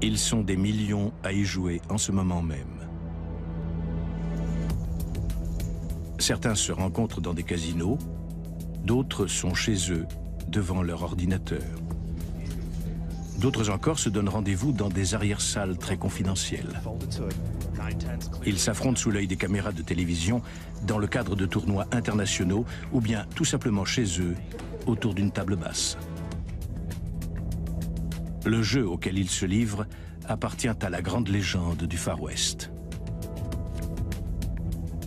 Ils sont des millions à y jouer en ce moment même. Certains se rencontrent dans des casinos, d'autres sont chez eux, devant leur ordinateur. D'autres encore se donnent rendez-vous dans des arrière-salles très confidentielles. Ils s'affrontent sous l'œil des caméras de télévision dans le cadre de tournois internationaux ou bien tout simplement chez eux, autour d'une table basse. Le jeu auquel ils se livrent appartient à la grande légende du Far West.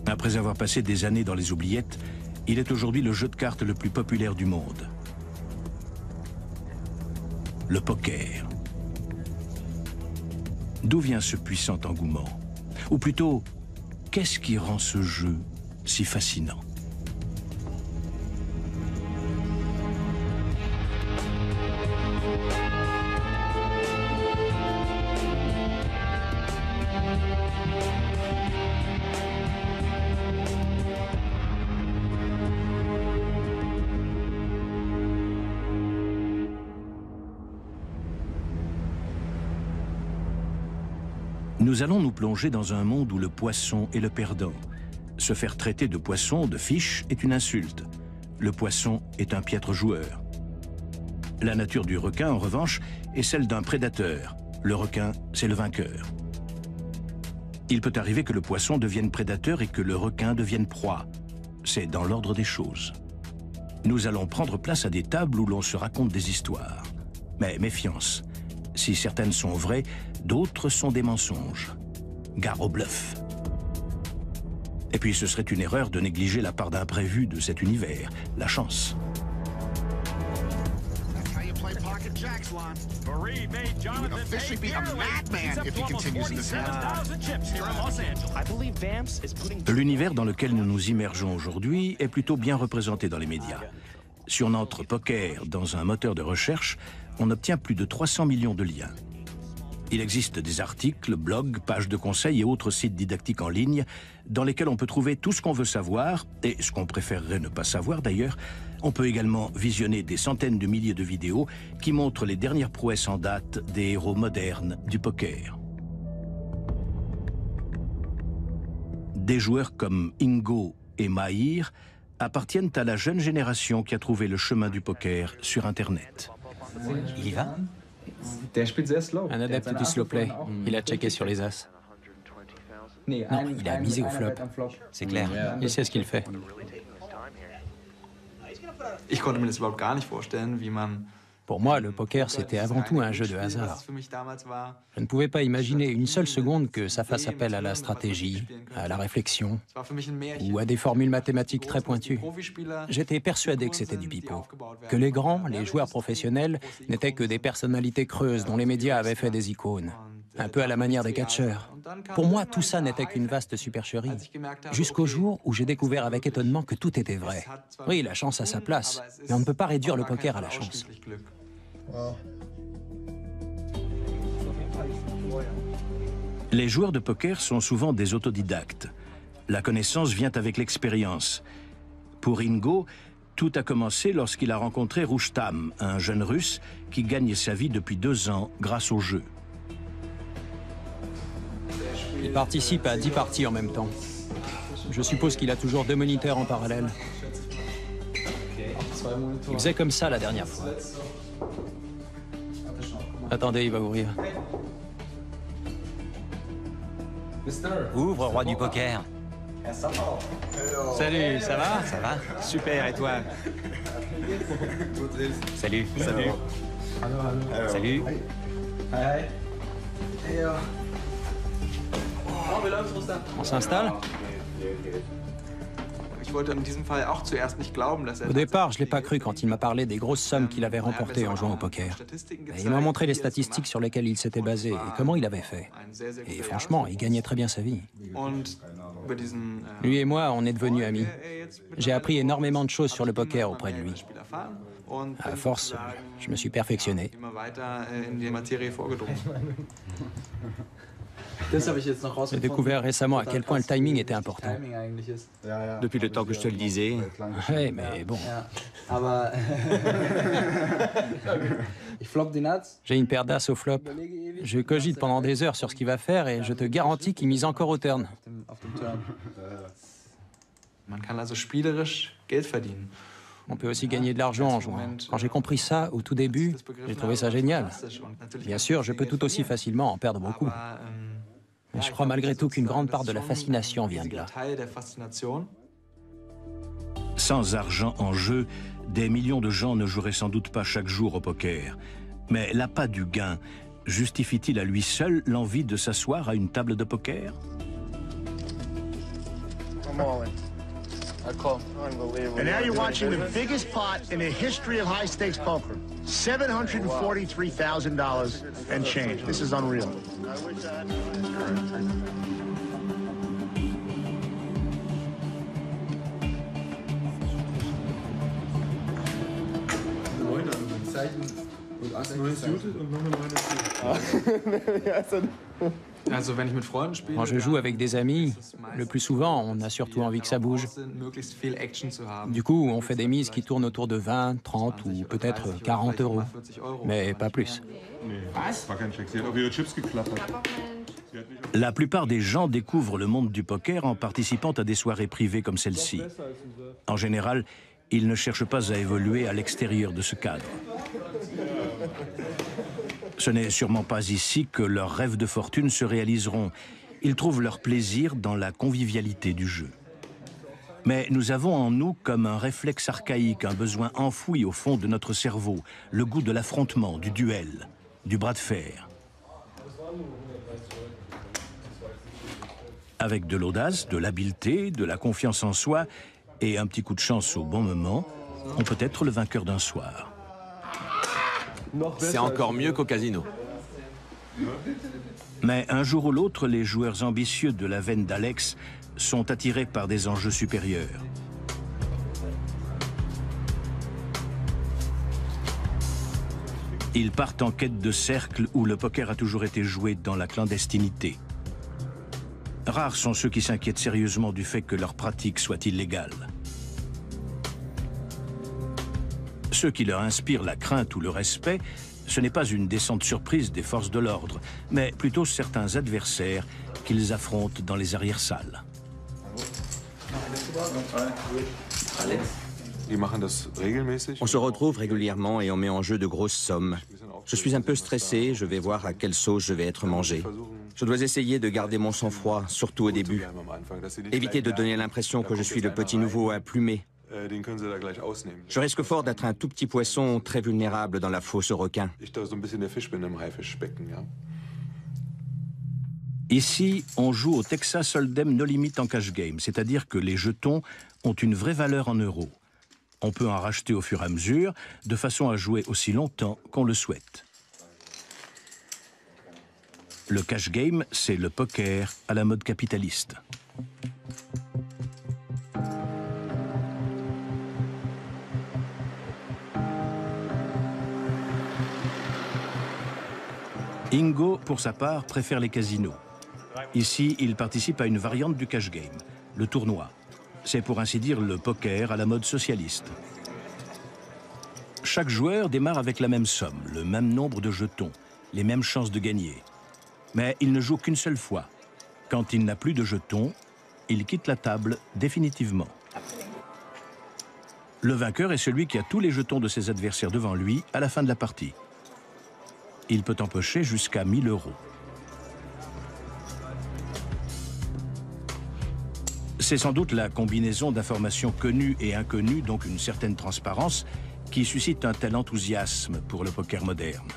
Après avoir passé des années dans les oubliettes, il est aujourd'hui le jeu de cartes le plus populaire du monde. Le poker. D'où vient ce puissant engouement? Ou plutôt, qu'est-ce qui rend ce jeu si fascinant? Nous allons nous plonger dans un monde où le poisson est le perdant. Se faire traiter de poisson, de fiche, est une insulte. Le poisson est un piètre joueur. La nature du requin, en revanche, est celle d'un prédateur. Le requin, c'est le vainqueur. Il peut arriver que le poisson devienne prédateur et que le requin devienne proie. C'est dans l'ordre des choses. Nous allons prendre place à des tables où l'on se raconte des histoires. Mais méfiance. Si certaines sont vraies, d'autres sont des mensonges. Gare au bluff. Et puis ce serait une erreur de négliger la part d'imprévu de cet univers, la chance. L'univers dans lequel nous nous immergeons aujourd'hui est plutôt bien représenté dans les médias. Si on entre poker dans un moteur de recherche, on obtient plus de 300 millions de liens. Il existe des articles, blogs, pages de conseils et autres sites didactiques en ligne dans lesquels on peut trouver tout ce qu'on veut savoir et ce qu'on préférerait ne pas savoir d'ailleurs. On peut également visionner des centaines de milliers de vidéos qui montrent les dernières prouesses en date des héros modernes du poker. Des joueurs comme Ingo et Mahir appartiennent à la jeune génération qui a trouvé le chemin du poker sur Internet. Il y va? Un adepte du slow play. Il a checké sur les as. Non, il a misé au flop. C'est clair. Il sait ce qu'il fait. Pour moi, le poker, c'était avant tout un jeu de hasard. Je ne pouvais pas imaginer une seule seconde que ça fasse appel à la stratégie, à la réflexion, ou à des formules mathématiques très pointues. J'étais persuadé que c'était du pipeau, que les grands, les joueurs professionnels, n'étaient que des personnalités creuses dont les médias avaient fait des icônes, un peu à la manière des catcheurs. Pour moi, tout ça n'était qu'une vaste supercherie, jusqu'au jour où j'ai découvert avec étonnement que tout était vrai. Oui, la chance a sa place, mais on ne peut pas réduire le poker à la chance. Les joueurs de poker sont souvent des autodidactes. La connaissance vient avec l'expérience. Pour Ingo, tout a commencé lorsqu'il a rencontré Roustam, un jeune Russe qui gagne sa vie depuis 2 ans grâce au jeu. Il participe à 10 parties en même temps. Je suppose qu'il a toujours 2 moniteurs en parallèle. Il faisait comme ça la dernière fois. Attendez, il va ouvrir. Ouvre, roi du poker. Salut, ça va? Ça va? Super, et toi? Salut. Salut. Salut. On s'installe? Au départ, je ne l'ai pas cru quand il m'a parlé des grosses sommes qu'il avait remportées en jouant au poker. Et il m'a montré les statistiques sur lesquelles il s'était basé et comment il avait fait. Et franchement, il gagnait très bien sa vie. Lui et moi, on est devenus amis. J'ai appris énormément de choses sur le poker auprès de lui. À force, je me suis perfectionné. J'ai découvert récemment à quel point le timing était important. Depuis le temps que je te le disais. Oui, mais bon. J'ai une paire d'as au flop. Je cogite pendant des heures sur ce qu'il va faire et je te garantis qu'il mise encore au turn. On peut aussi gagner de l'argent en jouant. Quand j'ai compris ça au tout début, j'ai trouvé ça génial. Bien sûr, je peux tout aussi facilement en perdre beaucoup. Mais je crois malgré tout qu'une grande part de la fascination vient de là. Sans argent en jeu, des millions de gens ne joueraient sans doute pas chaque jour au poker. Mais l'appât du gain justifie-t-il à lui seul l'envie de s'asseoir à une table de poker? And now you're watching the biggest pot in the history of high-stakes poker. $743,000 and change. This is unreal. Quand je joue avec des amis, le plus souvent, on a surtout envie que ça bouge. Du coup, on fait des mises qui tournent autour de 20, 30 ou peut-être 40 euros. Mais pas plus. La plupart des gens découvrent le monde du poker en participant à des soirées privées comme celle-ci. En général, ils ne cherchent pas à évoluer à l'extérieur de ce cadre. Ce n'est sûrement pas ici que leurs rêves de fortune se réaliseront. Ils trouvent leur plaisir dans la convivialité du jeu. Mais nous avons en nous comme un réflexe archaïque, un besoin enfoui au fond de notre cerveau, le goût de l'affrontement, du duel, du bras de fer. Avec de l'audace, de l'habileté, de la confiance en soi et un petit coup de chance au bon moment, on peut être le vainqueur d'un soir. C'est encore mieux qu'au casino. Mais un jour ou l'autre, les joueurs ambitieux de la veine d'Alex sont attirés par des enjeux supérieurs. Ils partent en quête de cercles où le poker a toujours été joué dans la clandestinité. Rares sont ceux qui s'inquiètent sérieusement du fait que leur pratique soit illégale. Ceux qui leur inspirent la crainte ou le respect, ce n'est pas une descente surprise des forces de l'ordre, mais plutôt certains adversaires qu'ils affrontent dans les arrière-salles. On se retrouve régulièrement et on met en jeu de grosses sommes. Je suis un peu stressé, je vais voir à quelle sauce je vais être mangé. Je dois essayer de garder mon sang-froid, surtout au début. Éviter de donner l'impression que je suis le petit nouveau à plumer. Je risque fort d'être un tout petit poisson très vulnérable dans la fosse aux requins. Ici, on joue au Texas Hold'em No Limit en cash game, c'est-à-dire que les jetons ont une vraie valeur en euros. On peut en racheter au fur et à mesure, de façon à jouer aussi longtemps qu'on le souhaite. Le cash game, c'est le poker à la mode capitaliste. Ingo, pour sa part, préfère les casinos. Ici, il participe à une variante du cash game, le tournoi. C'est pour ainsi dire le poker à la mode socialiste. Chaque joueur démarre avec la même somme, le même nombre de jetons, les mêmes chances de gagner. Mais il ne joue qu'une seule fois. Quand il n'a plus de jetons, il quitte la table définitivement. Le vainqueur est celui qui a tous les jetons de ses adversaires devant lui à la fin de la partie. Il peut empocher jusqu'à 1000 euros. C'est sans doute la combinaison d'informations connues et inconnues, donc une certaine transparence, qui suscite un tel enthousiasme pour le poker moderne.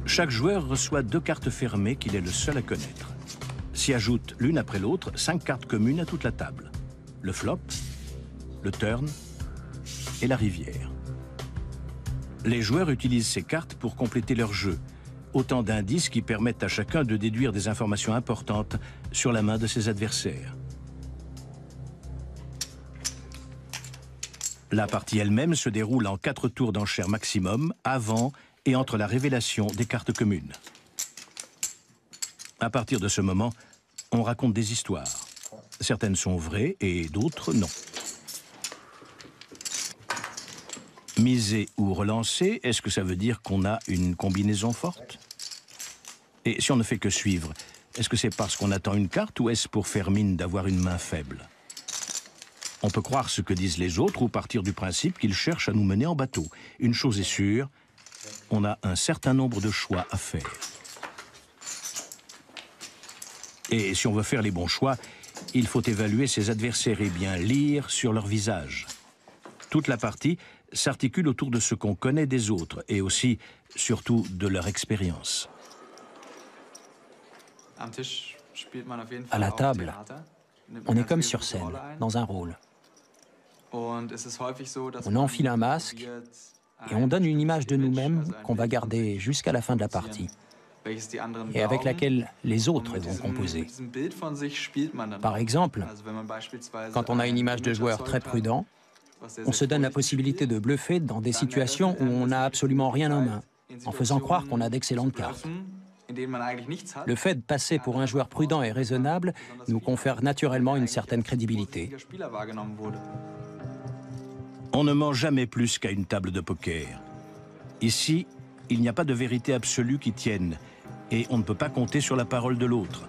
Chaque joueur reçoit 2 cartes fermées qu'il est le seul à connaître. S'y ajoutent l'une après l'autre 5 cartes communes à toute la table. Le flop, le turn et la rivière. Les joueurs utilisent ces cartes pour compléter leur jeu. Autant d'indices qui permettent à chacun de déduire des informations importantes sur la main de ses adversaires. La partie elle-même se déroule en 4 tours d'enchères maximum, avant et entre la révélation des cartes communes. À partir de ce moment, on raconte des histoires. Certaines sont vraies et d'autres non. Miser ou relancer, est-ce que ça veut dire qu'on a une combinaison forte? Et si on ne fait que suivre, est-ce que c'est parce qu'on attend une carte ou est-ce pour faire mine d'avoir une main faible? On peut croire ce que disent les autres ou partir du principe qu'ils cherchent à nous mener en bateau. Une chose est sûre, on a un certain nombre de choix à faire. Et si on veut faire les bons choix, il faut évaluer ses adversaires et bien lire sur leur visage. Toute la partie s'articule autour de ce qu'on connaît des autres et aussi, surtout, de leur expérience. À la table, on est comme sur scène, dans un rôle. On enfile un masque et on donne une image de nous-mêmes qu'on va garder jusqu'à la fin de la partie et avec laquelle les autres vont composer. Par exemple, quand on a une image de joueur très prudent, on se donne la possibilité de bluffer dans des situations où on n'a absolument rien en main, en faisant croire qu'on a d'excellentes cartes. Le fait de passer pour un joueur prudent et raisonnable nous confère naturellement une certaine crédibilité. On ne ment jamais plus qu'à une table de poker. Ici, il n'y a pas de vérité absolue qui tienne, et on ne peut pas compter sur la parole de l'autre,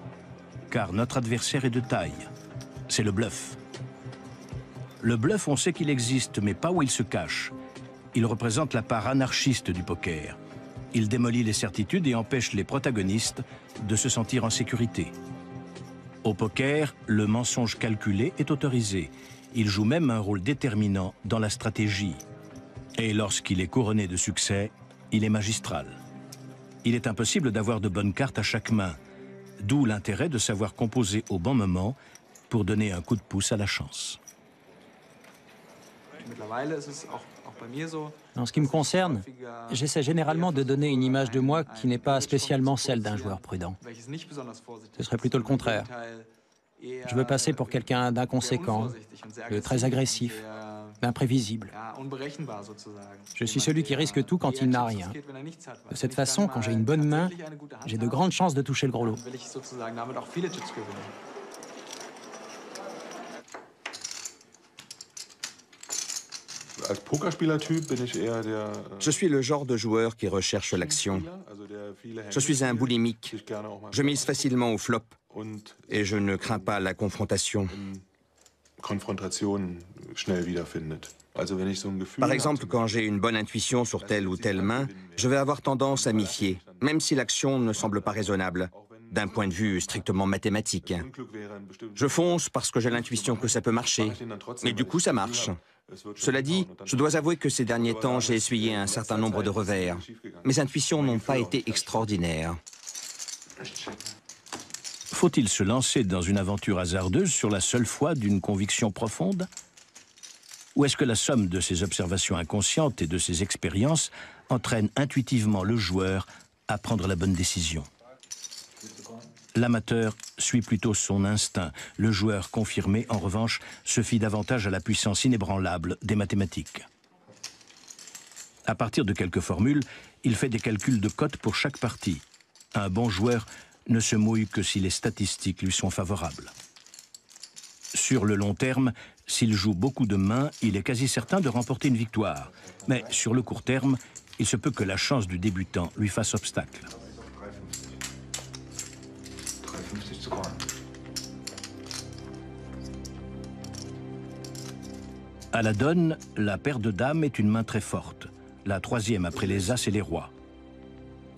car notre adversaire est de taille. C'est le bluff. Le bluff, on sait qu'il existe, mais pas où il se cache. Il représente la part anarchiste du poker. Il démolit les certitudes et empêche les protagonistes de se sentir en sécurité. Au poker, le mensonge calculé est autorisé. Il joue même un rôle déterminant dans la stratégie. Et lorsqu'il est couronné de succès, il est magistral. Il est impossible d'avoir de bonnes cartes à chaque main, d'où l'intérêt de savoir composer au bon moment pour donner un coup de pouce à la chance. En ce qui me concerne, j'essaie généralement de donner une image de moi qui n'est pas spécialement celle d'un joueur prudent. Ce serait plutôt le contraire. Je veux passer pour quelqu'un d'inconséquent, de très agressif, d'imprévisible. Je suis celui qui risque tout quand il n'a rien. De cette façon, quand j'ai une bonne main, j'ai de grandes chances de toucher le gros lot. Je suis le genre de joueur qui recherche l'action. Je suis un boulimique. Je mise facilement au flop et je ne crains pas la confrontation. Par exemple, quand j'ai une bonne intuition sur telle ou telle main, je vais avoir tendance à m'y fier, même si l'action ne semble pas raisonnable, d'un point de vue strictement mathématique. Je fonce parce que j'ai l'intuition que ça peut marcher, et du coup ça marche. Cela dit, je dois avouer que ces derniers temps, j'ai essuyé un certain nombre de revers. Mes intuitions n'ont pas été extraordinaires. Faut-il se lancer dans une aventure hasardeuse sur la seule foi d'une conviction profonde? Ou est-ce que la somme de ces observations inconscientes et de ces expériences entraîne intuitivement le joueur à prendre la bonne décision? L'amateur suit plutôt son instinct. Le joueur confirmé, en revanche, se fie davantage à la puissance inébranlable des mathématiques. À partir de quelques formules, il fait des calculs de cotes pour chaque partie. Un bon joueur ne se mouille que si les statistiques lui sont favorables. Sur le long terme, s'il joue beaucoup de mains, il est quasi certain de remporter une victoire. Mais sur le court terme, il se peut que la chance du débutant lui fasse obstacle. À la donne, la paire de dames est une main très forte, la troisième après les as et les rois.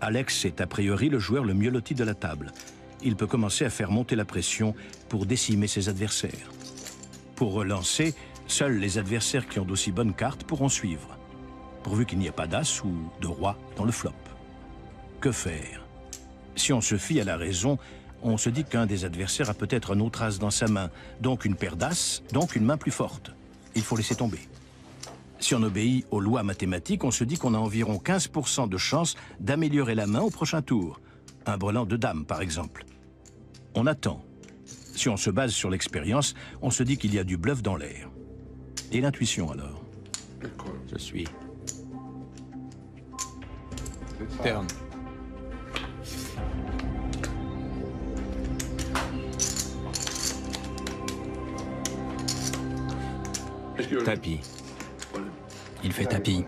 Alex est a priori le joueur le mieux loti de la table. Il peut commencer à faire monter la pression pour décimer ses adversaires. Pour relancer, seuls les adversaires qui ont d'aussi bonnes cartes pourront suivre, pourvu qu'il n'y ait pas d'as ou de roi dans le flop. Que faire? Si on se fie à la raison, on se dit qu'un des adversaires a peut-être un autre as dans sa main, donc une paire d'as, donc une main plus forte. Il faut laisser tomber. Si on obéit aux lois mathématiques, on se dit qu'on a environ 15% de chance d'améliorer la main au prochain tour. Un brelan de dame, par exemple. On attend. Si on se base sur l'expérience, on se dit qu'il y a du bluff dans l'air. Et l'intuition, alors? Je suis. Turn. Tapis. Il fait tapis.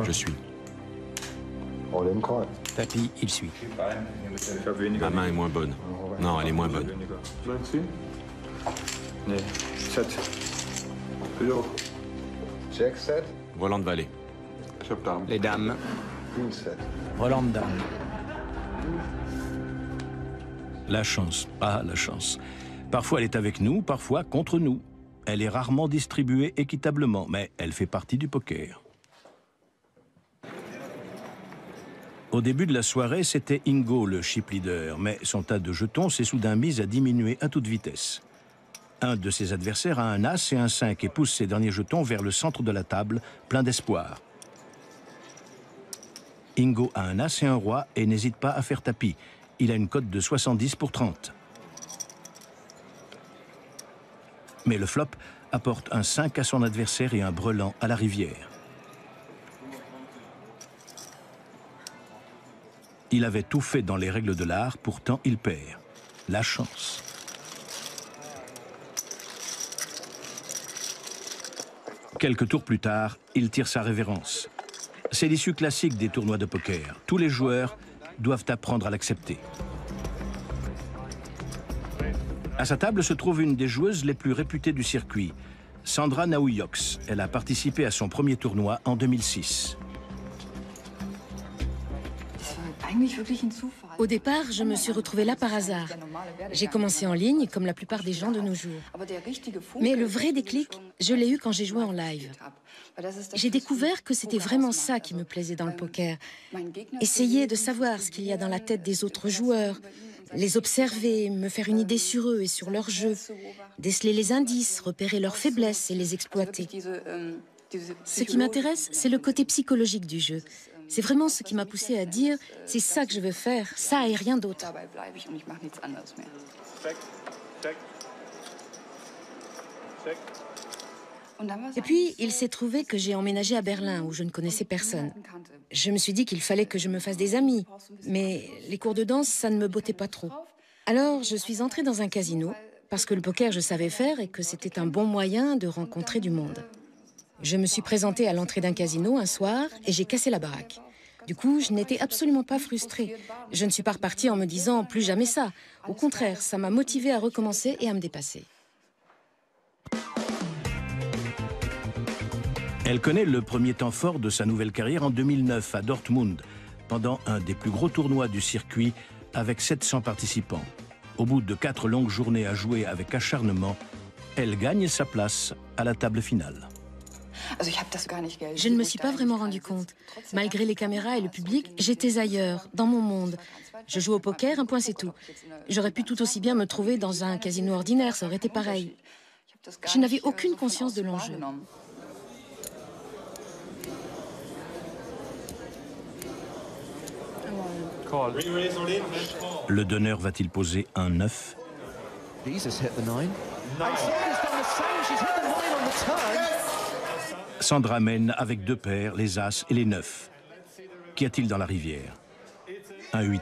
Je suis. Tapis, il suit. Ma main est moins bonne. Non, elle est moins bonne. Volant de valet. Les dames. Volant de dame. La chance, ah la chance. Parfois elle est avec nous, parfois contre nous. Elle est rarement distribuée équitablement, mais elle fait partie du poker. Au début de la soirée, c'était Ingo le chip leader, mais son tas de jetons s'est soudain mis à diminuer à toute vitesse. Un de ses adversaires a un as et un 5 et pousse ses derniers jetons vers le centre de la table, plein d'espoir. Ingo a un as et un roi et n'hésite pas à faire tapis. Il a une cote de 70 pour 30. Mais le flop apporte un 5 à son adversaire et un brelan à la rivière. Il avait tout fait dans les règles de l'art, pourtant il perd. La chance. Quelques tours plus tard, il tire sa révérence. C'est l'issue classique des tournois de poker. Tous les joueurs doivent apprendre à l'accepter. À sa table se trouve une des joueuses les plus réputées du circuit, Sandra Naouyox. Elle a participé à son premier tournoi en 2006. Au départ, je me suis retrouvée là par hasard. J'ai commencé en ligne, comme la plupart des gens de nos jours. Mais le vrai déclic, je l'ai eu quand j'ai joué en live. J'ai découvert que c'était vraiment ça qui me plaisait dans le poker. Essayer de savoir ce qu'il y a dans la tête des autres joueurs, les observer, me faire une idée sur eux et sur leur jeu, déceler les indices, repérer leurs faiblesses et les exploiter. Ce qui m'intéresse, c'est le côté psychologique du jeu. C'est vraiment ce qui m'a poussé à dire « c'est ça que je veux faire, ça et rien d'autre ». Et puis, il s'est trouvé que j'ai emménagé à Berlin, où je ne connaissais personne. Je me suis dit qu'il fallait que je me fasse des amis, mais les cours de danse, ça ne me bottait pas trop. Alors, je suis entrée dans un casino, parce que le poker, je savais faire et que c'était un bon moyen de rencontrer du monde. Je me suis présentée à l'entrée d'un casino un soir et j'ai cassé la baraque. Du coup, je n'étais absolument pas frustrée. Je ne suis pas repartie en me disant « plus jamais ça ». Au contraire, ça m'a motivée à recommencer et à me dépasser. Elle connaît le premier temps fort de sa nouvelle carrière en 2009 à Dortmund, pendant un des plus gros tournois du circuit avec 700 participants. Au bout de 4 longues journées à jouer avec acharnement, elle gagne sa place à la table finale. Je ne me suis pas vraiment rendu compte. Malgré les caméras et le public, j'étais ailleurs, dans mon monde. Je joue au poker, un point c'est tout. J'aurais pu tout aussi bien me trouver dans un casino ordinaire, ça aurait été pareil. Je n'avais aucune conscience de l'enjeu. Le donneur va-t-il poser un 9? Sandra mène avec 2 paires, les As et les 9. Qu'y a-t-il dans la rivière? Un 8.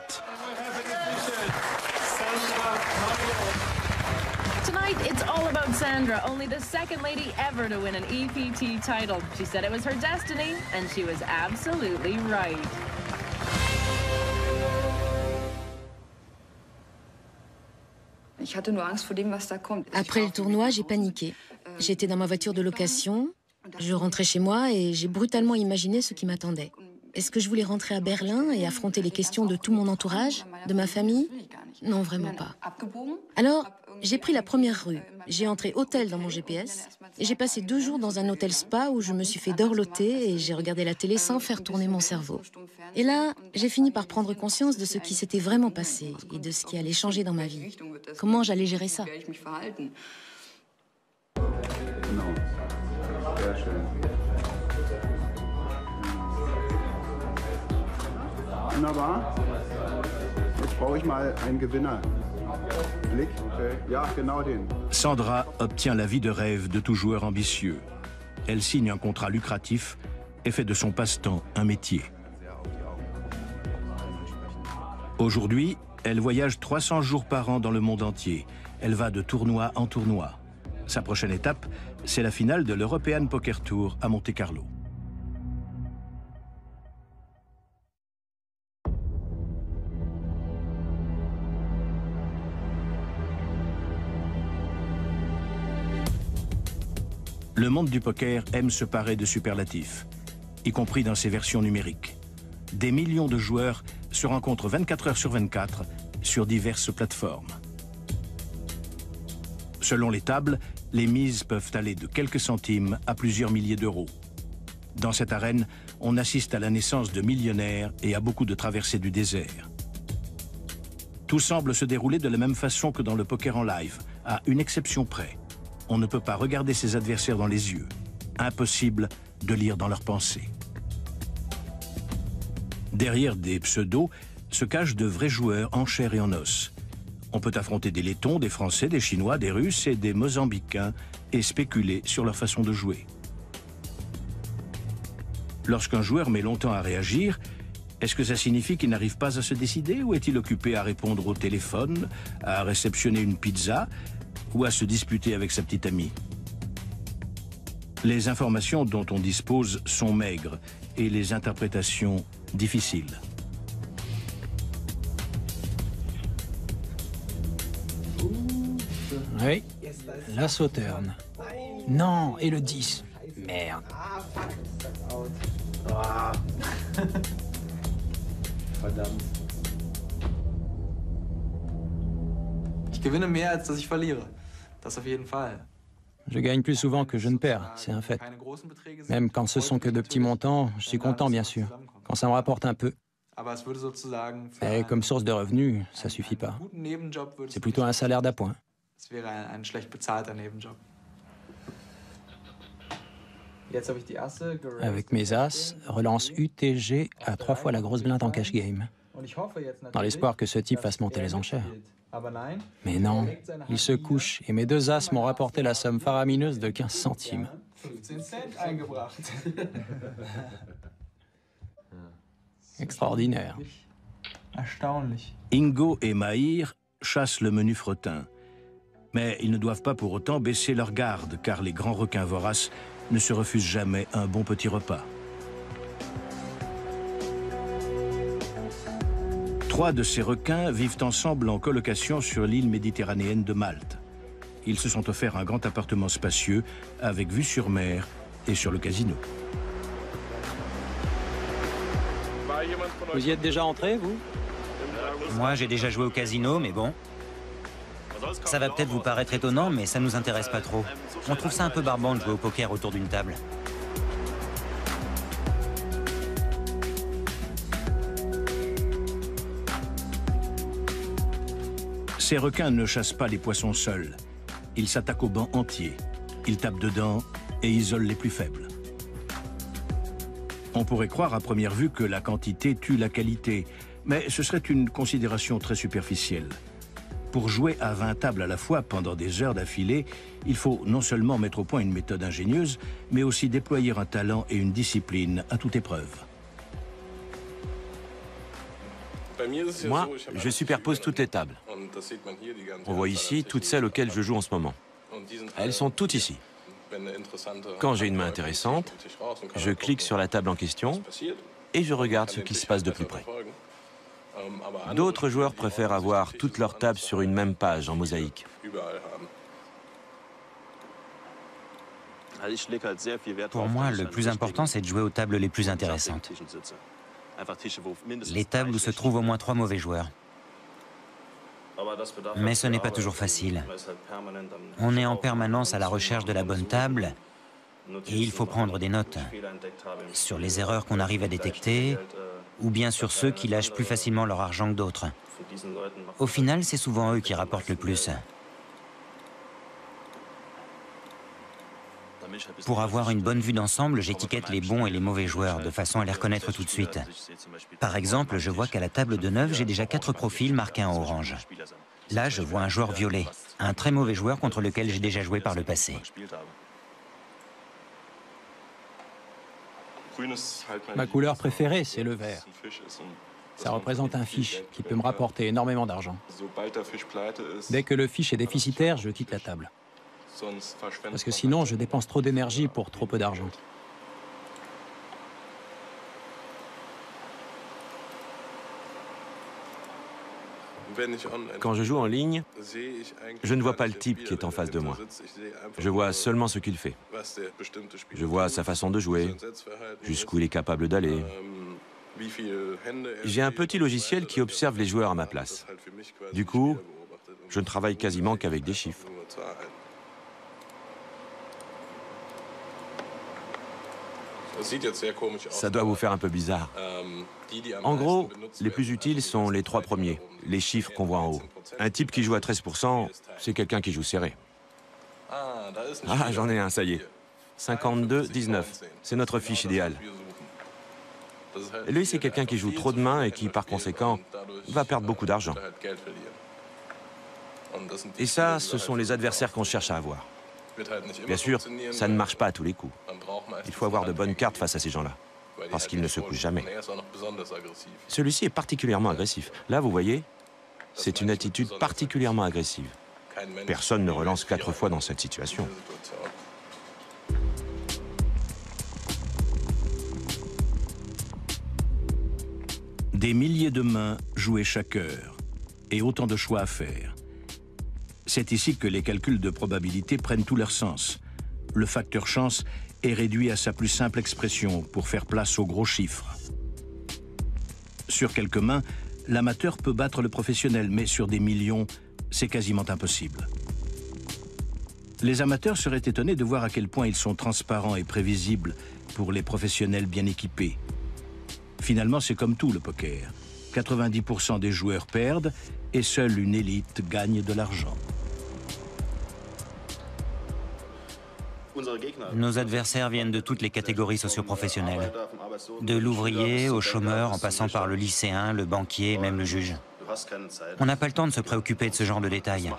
Tonight, it's all about Sandra, only the second lady ever to win an EPT title. She said it was her destiny, and she was absolutely right. Après le tournoi, j'ai paniqué. J'étais dans ma voiture de location, je rentrais chez moi et j'ai brutalement imaginé ce qui m'attendait. Est-ce que je voulais rentrer à Berlin et affronter les questions de tout mon entourage, de ma famille? Non, vraiment pas. Alors, j'ai pris la première rue. J'ai entré hôtel dans mon GPS et j'ai passé 2 jours dans un hôtel spa où je me suis fait dorloter et j'ai regardé la télé sans faire tourner mon cerveau. Et là, j'ai fini par prendre conscience de ce qui s'était vraiment passé et de ce qui allait changer dans ma vie. Comment j'allais gérer ça? Wunderbar. Jetzt brauche ich mal einen Gewinner. Blick, ja, genau den. Sandra obtient la vie de rêve de tout joueur ambitieux. Elle signe un contrat lucratif et fait de son passe-temps un métier. Aujourd'hui, elle voyage 300 jours par an dans le monde entier. Elle va de tournoi en tournoi. Sa prochaine étape, c'est la finale de l'European Poker Tour à Monte-Carlo. Le monde du poker aime se parer de superlatifs, y compris dans ses versions numériques. Des millions de joueurs se rencontrent 24 heures sur 24 sur diverses plateformes. Selon les tables, les mises peuvent aller de quelques centimes à plusieurs milliers d'euros. Dans cette arène, on assiste à la naissance de millionnaires et à beaucoup de traversées du désert. Tout semble se dérouler de la même façon que dans le poker en live, à une exception près. On ne peut pas regarder ses adversaires dans les yeux. Impossible de lire dans leurs pensées. Derrière des pseudos se cachent de vrais joueurs en chair et en os. On peut affronter des Lettons, des Français, des Chinois, des Russes et des Mozambicains et spéculer sur leur façon de jouer. Lorsqu'un joueur met longtemps à réagir, est-ce que ça signifie qu'il n'arrive pas à se décider ou est-il occupé à répondre au téléphone, à réceptionner une pizza ou à se disputer avec sa petite amie? Les informations dont on dispose sont maigres et les interprétations difficiles. Oui, la sauterne. Non, et le 10. Merde. Verdammt. Ich gewinne mehr, als dass ich verliere. Das auf jeden Fall. Je gagne plus souvent que je ne perds, c'est un fait. Même quand ce sont que de petits montants, je suis content bien sûr. Quand ça me rapporte un peu. Mais comme source de revenus, ça suffit pas. C'est plutôt un salaire d'appoint. Avec mes as, relance UTG à 3 fois la grosse blinde en cash game. Dans l'espoir que ce type fasse monter les enchères. Mais non, il se couche et mes 2 as m'ont rapporté la somme faramineuse de 15 centimes. Extraordinaire. Ingo et Mahir chassent le menu fretin. Mais ils ne doivent pas pour autant baisser leur garde, car les grands requins voraces ne se refusent jamais un bon petit repas. 3 de ces requins vivent ensemble en colocation sur l'île méditerranéenne de Malte. Ils se sont offerts un grand appartement spacieux avec vue sur mer et sur le casino. Vous y êtes déjà entré, vous? Moi, j'ai déjà joué au casino, mais bon. Ça va peut-être vous paraître étonnant, mais ça nous intéresse pas trop. On trouve ça un peu barbant de jouer au poker autour d'une table. Ces requins ne chassent pas les poissons seuls. Ils s'attaquent au banc entier. Ils tapent dedans et isolent les plus faibles. On pourrait croire à première vue que la quantité tue la qualité, mais ce serait une considération très superficielle. Pour jouer à 20 tables à la fois pendant des heures d'affilée, il faut non seulement mettre au point une méthode ingénieuse, mais aussi déployer un talent et une discipline à toute épreuve. Moi, je superpose toutes les tables. On voit ici toutes celles auxquelles je joue en ce moment. Elles sont toutes ici. Quand j'ai une main intéressante, je clique sur la table en question et je regarde ce qui se passe de plus près. D'autres joueurs préfèrent avoir toutes leurs tables sur une même page en mosaïque. Pour moi, le plus important, c'est de jouer aux tables les plus intéressantes. Les tables où se trouvent au moins 3 mauvais joueurs. Mais ce n'est pas toujours facile. On est en permanence à la recherche de la bonne table et il faut prendre des notes sur les erreurs qu'on arrive à détecter ou bien sur ceux qui lâchent plus facilement leur argent que d'autres. Au final, c'est souvent eux qui rapportent le plus. Pour avoir une bonne vue d'ensemble, j'étiquette les bons et les mauvais joueurs, de façon à les reconnaître tout de suite. Par exemple, je vois qu'à la table de 9, j'ai déjà 4 profils marqués en orange. Là, je vois un joueur violet, un très mauvais joueur contre lequel j'ai déjà joué par le passé. Ma couleur préférée, c'est le vert. Ça représente un fiche qui peut me rapporter énormément d'argent. Dès que le fiche est déficitaire, je quitte la table. Parce que sinon, je dépense trop d'énergie pour trop peu d'argent. Quand je joue en ligne, je ne vois pas le type qui est en face de moi. Je vois seulement ce qu'il fait. Je vois sa façon de jouer, jusqu'où il est capable d'aller. J'ai un petit logiciel qui observe les joueurs à ma place. Du coup, je ne travaille quasiment qu'avec des chiffres. Ça doit vous faire un peu bizarre. En gros, les plus utiles sont les 3 premiers, les chiffres qu'on voit en haut. Un type qui joue à 13%, c'est quelqu'un qui joue serré. Ah, j'en ai un, ça y est. 52-19, c'est notre fiche idéale. Lui, c'est quelqu'un qui joue trop de mains et qui, par conséquent, va perdre beaucoup d'argent. Et ça, ce sont les adversaires qu'on cherche à avoir. Bien sûr, ça ne marche pas à tous les coups. Il faut avoir de bonnes cartes face à ces gens-là, parce qu'ils ne se couchent jamais. Celui-ci est particulièrement agressif. Là, vous voyez, c'est une attitude particulièrement agressive. Personne ne relance 4 fois dans cette situation. Des milliers de mains jouées chaque heure, et autant de choix à faire. C'est ici que les calculs de probabilité prennent tout leur sens. Le facteur chance est réduit à sa plus simple expression pour faire place aux gros chiffres. Sur quelques mains, l'amateur peut battre le professionnel, mais sur des millions, c'est quasiment impossible. Les amateurs seraient étonnés de voir à quel point ils sont transparents et prévisibles pour les professionnels bien équipés. Finalement, c'est comme tout le poker. 90% des joueurs perdent et seule une élite gagne de l'argent. Nos adversaires viennent de toutes les catégories socio-professionnelles. De l'ouvrier au chômeur, en passant par le lycéen, le banquier, même le juge. On n'a pas le temps de se préoccuper de ce genre de détails.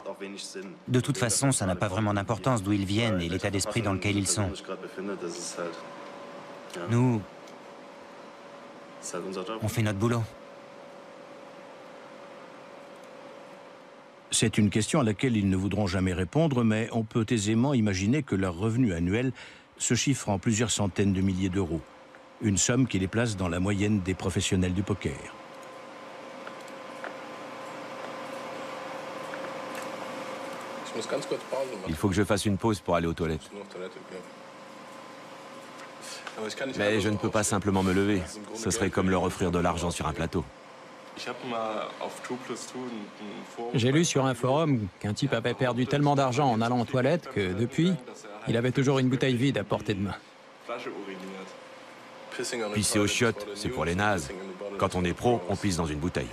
De toute façon, ça n'a pas vraiment d'importance d'où ils viennent et l'état d'esprit dans lequel ils sont. Nous, on fait notre boulot. C'est une question à laquelle ils ne voudront jamais répondre, mais on peut aisément imaginer que leur revenu annuel se chiffre en plusieurs centaines de milliers d'euros. Une somme qui les place dans la moyenne des professionnels du poker. Il faut que je fasse une pause pour aller aux toilettes. Mais je ne peux pas simplement me lever. Ce serait comme leur offrir de l'argent sur un plateau. J'ai lu sur un forum qu'un type avait perdu tellement d'argent en allant aux toilettes que, depuis, il avait toujours une bouteille vide à portée de main. Pisser aux chiottes, c'est pour les nazes. Quand on est pro, on pisse dans une bouteille.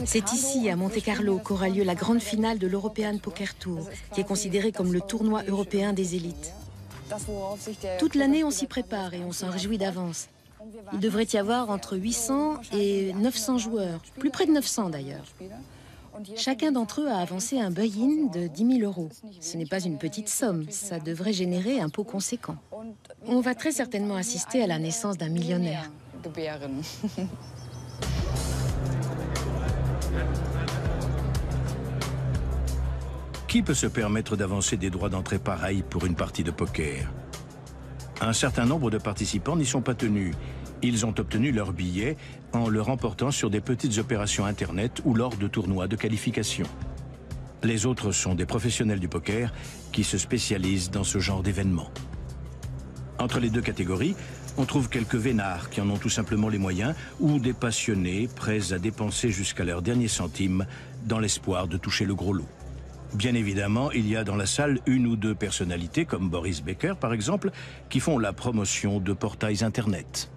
C'est ici, à Monte-Carlo, qu'aura lieu la grande finale de l'European Poker Tour, qui est considéré comme le tournoi européen des élites. Toute l'année, on s'y prépare et on s'en réjouit d'avance. Il devrait y avoir entre 800 et 900 joueurs, plus près de 900 d'ailleurs. Chacun d'entre eux a avancé un buy-in de 10 000 euros. Ce n'est pas une petite somme, ça devrait générer un pot conséquent. On va très certainement assister à la naissance d'un millionnaire. Qui peut se permettre d'avancer des droits d'entrée pareils pour une partie de poker? Un certain nombre de participants n'y sont pas tenus. Ils ont obtenu leur billet en le remportant sur des petites opérations Internet ou lors de tournois de qualification. Les autres sont des professionnels du poker qui se spécialisent dans ce genre d'événements. Entre les deux catégories, on trouve quelques vénards qui en ont tout simplement les moyens ou des passionnés prêts à dépenser jusqu'à leur dernier centime dans l'espoir de toucher le gros lot. Bien évidemment, il y a dans la salle une ou deux personnalités, comme Boris Becker par exemple, qui font la promotion de portails Internet.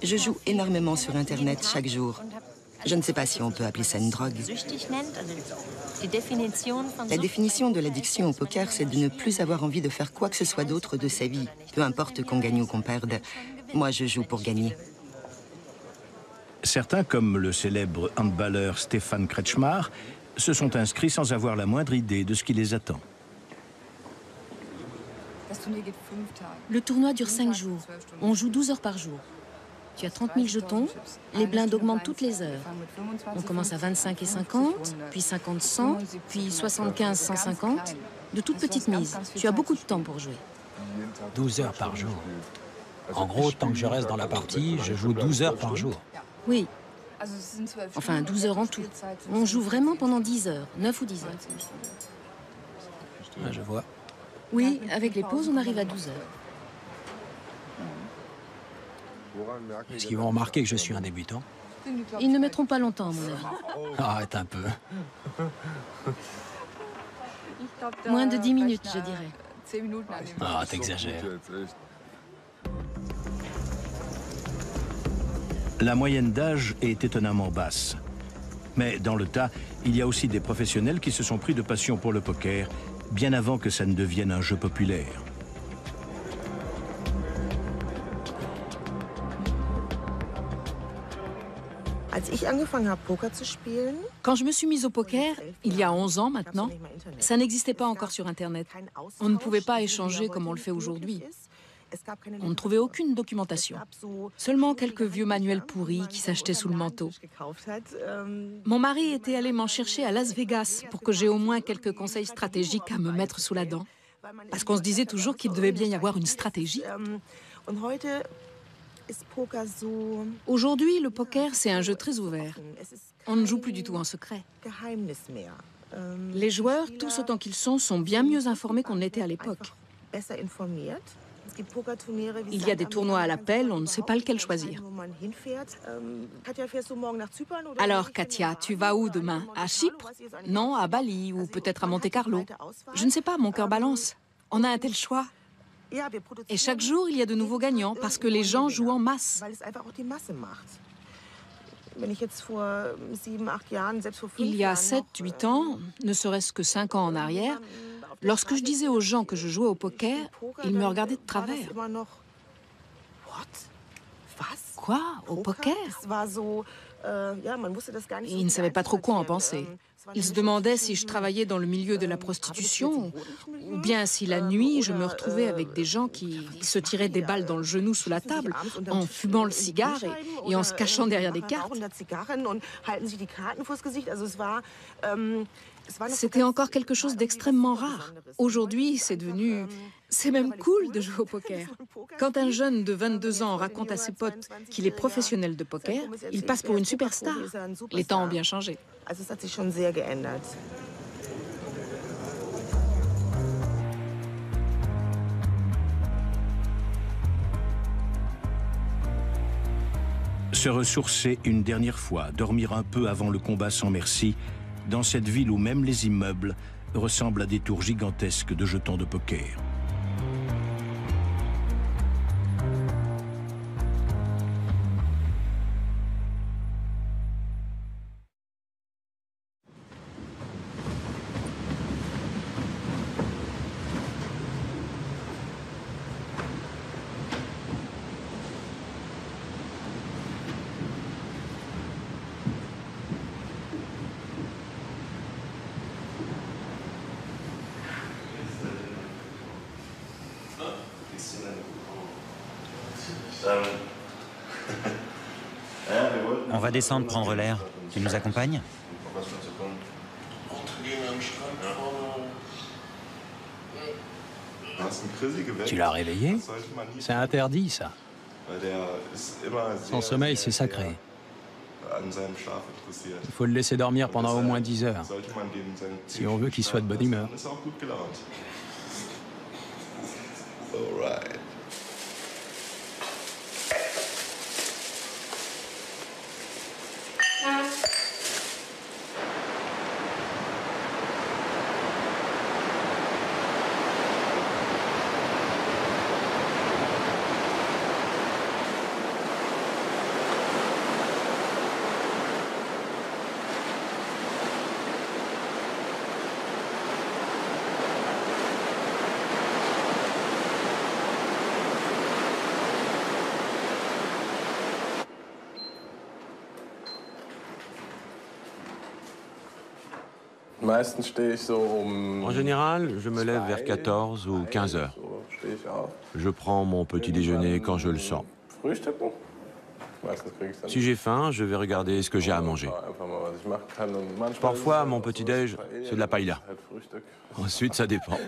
Je joue énormément sur Internet chaque jour. Je ne sais pas si on peut appeler ça une drogue. La définition de l'addiction au poker, c'est de ne plus avoir envie de faire quoi que ce soit d'autre de sa vie, peu importe qu'on gagne ou qu'on perde. Moi, je joue pour gagner. Certains, comme le célèbre handballeur Stefan Kretschmar, se sont inscrits sans avoir la moindre idée de ce qui les attend. Le tournoi dure 5 jours. On joue 12 heures par jour. Tu as 30 000 jetons. Les blindes augmentent toutes les heures. On commence à 25 et 50, puis 50, 100, puis 75, 150. De toutes petites mises. Tu as beaucoup de temps pour jouer. 12 heures par jour. En gros, tant que je reste dans la partie, je joue 12 heures par jour. Oui. Enfin, 12 heures en tout. On joue vraiment pendant 10 heures, 9 ou 10 heures. Ah, je vois. Oui, avec les pauses, on arrive à 12 heures. Est-ce qu'ils vont remarquer que je suis un débutant? Ils ne mettront pas longtemps, à mon avis. Arrête un peu. Moins de 10 minutes, je dirais. Ah, t'exagères. La moyenne d'âge est étonnamment basse. Mais dans le tas, il y a aussi des professionnels qui se sont pris de passion pour le poker, bien avant que ça ne devienne un jeu populaire. Quand je me suis mise au poker, il y a 11 ans maintenant, ça n'existait pas encore sur Internet. On ne pouvait pas échanger comme on le fait aujourd'hui. On ne trouvait aucune documentation. Seulement quelques vieux manuels pourris qui s'achetaient sous le manteau. Mon mari était allé m'en chercher à Las Vegas pour que j'aie au moins quelques conseils stratégiques à me mettre sous la dent. Parce qu'on se disait toujours qu'il devait bien y avoir une stratégie. Aujourd'hui, le poker, c'est un jeu très ouvert. On ne joue plus du tout en secret. Les joueurs, tous autant qu'ils sont bien mieux informés qu'on l'était à l'époque. Il y a des tournois à l'appel, on ne sait pas lequel choisir. Alors, Katia, tu vas où demain? À Chypre? Non, à Bali ou peut-être à Monte-Carlo. Je ne sais pas, mon cœur balance. On a un tel choix. Et chaque jour, il y a de nouveaux gagnants parce que les gens jouent en masse. Il y a 7-8 ans, ne serait-ce que 5 ans en arrière, lorsque je disais aux gens que je jouais au poker, ils me regardaient de travers. Quoi? Au poker? Ils ne savaient pas trop quoi en penser. Ils se demandaient si je travaillais dans le milieu de la prostitution ou bien si la nuit, je me retrouvais avec des gens qui se tiraient des balles dans le genou sous la table en fumant le cigare et en se cachant derrière des cartes. C'était encore quelque chose d'extrêmement rare. Aujourd'hui, c'est devenu... C'est même cool de jouer au poker. Quand un jeune de 22 ans raconte à ses potes qu'il est professionnel de poker, il passe pour une superstar. Les temps ont bien changé. Se ressourcer une dernière fois, dormir un peu avant le combat sans merci, dans cette ville où même les immeubles ressemblent à des tours gigantesques de jetons de poker. On va descendre prendre l'air. Tu nous accompagnes? Tu l'as réveillé? C'est interdit, ça. Son sommeil, c'est sacré. Il faut le laisser dormir pendant au moins 10 heures, si on veut qu'il soit de bonne humeur. En général, je me lève vers 14 ou 15 heures. Je prends mon petit déjeuner quand je le sens. Si j'ai faim, je vais regarder ce que j'ai à manger. Parfois, mon petit-déj, c'est de la paella. Ensuite, ça dépend.